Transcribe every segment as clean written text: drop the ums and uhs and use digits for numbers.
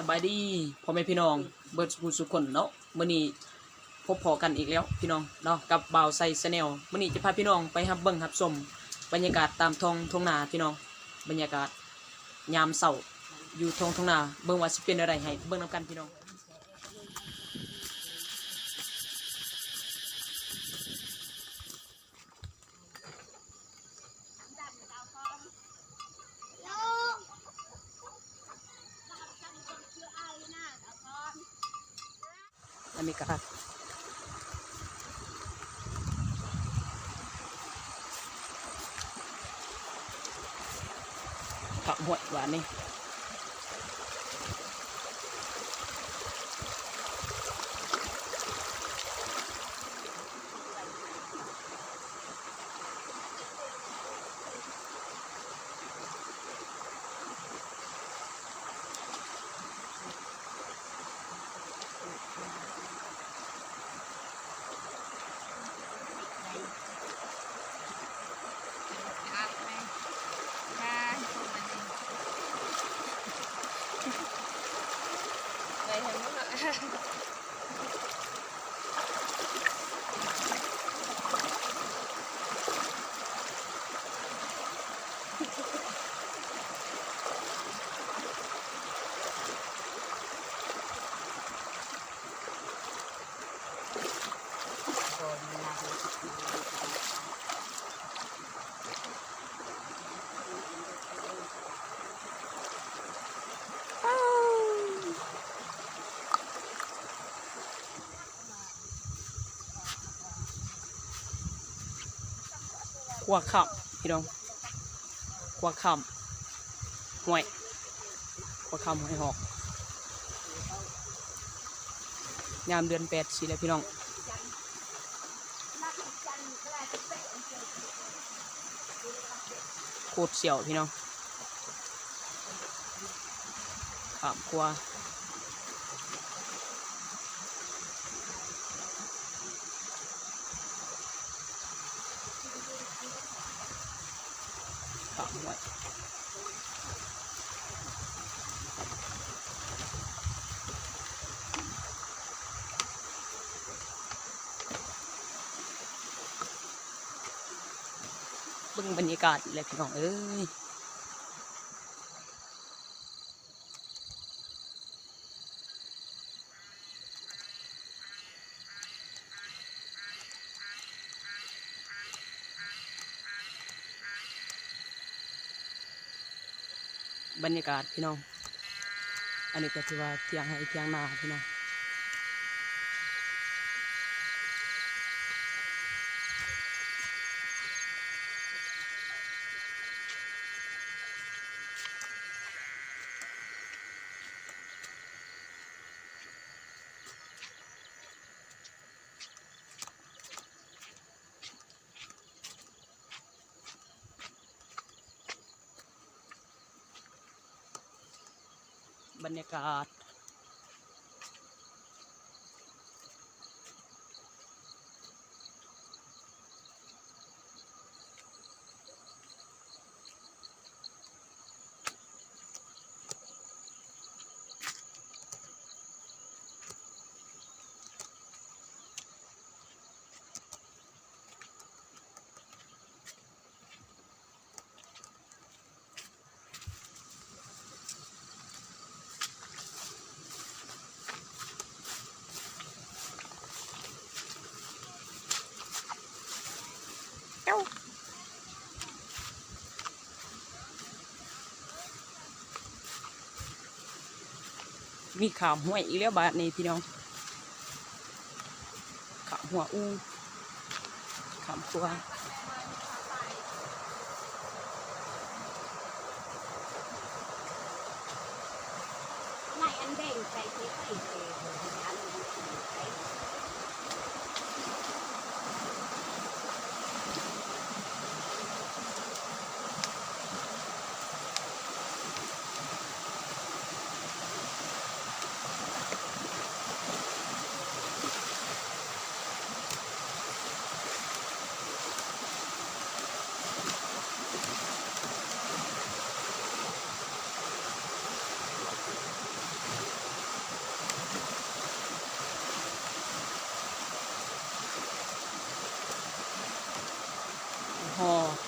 บายดีพ่อแม่พี่น้องเบิร์ดสุขคนเนาะมื้อนี้พบพอกันอีกแล้วพี่น้องเนาะกับบ่าวไซชาแนลมื้อนี้จะพาพี่น้องไปรับเบิ่งรับชมบรรยากาศตามท้องนาพี่น้องบรรยากาศยามเช้าอยู่ท้องนาเบิ่งว่าสิเป็นอะไรให้เบิ่งนํกันพี่น้องอันนี้ก็ผักหวดหวานนี่ขัวข้าวพี่น้องขัวข้าวห่วยขัวข้าวห่วยหอกยามเดือน8สิแล้วพี่น้องโคตรเสี่ยวพี่น้องข้ามขัวข้ามห่วยเบิ่งบรรยากาศเลยพี่น้องเอ้ยบรรยากาศพี่น้องอันนี้ก็ถือว่าเที่ยงให้เที่ยงนาพี่น้องบรรยากาศมีขามห้วยอีกแล้วบาทนี้พี่น้องขามหัวอูขามตัว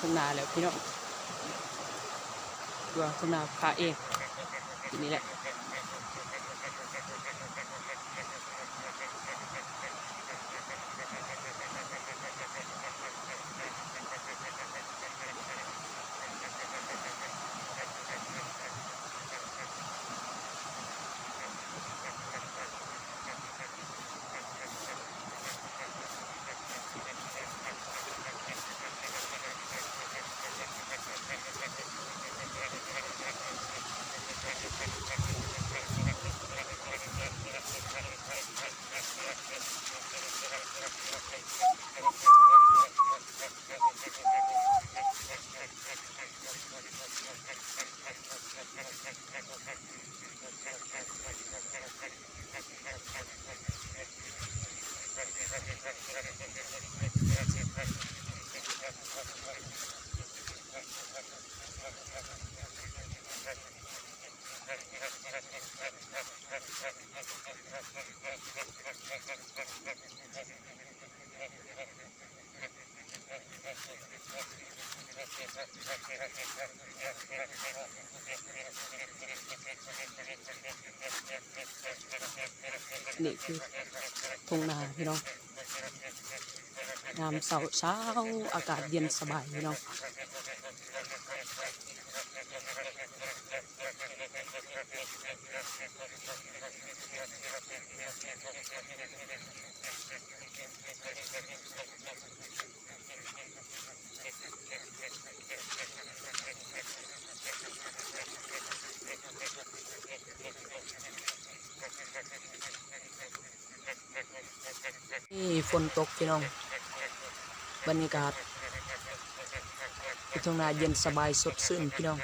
ทุ่งนาแล้วพี่น้องตัวทุ่งนาพาเองทีนี้แหละนี่คือทุ่งนาพี่น้องยามเช้าอากาศเย็นสบายพี่น้องนี่ฝนตกพี่น้องบรรยากาศทุ่งนาเย็นสบายสดชื่นพี่น้อง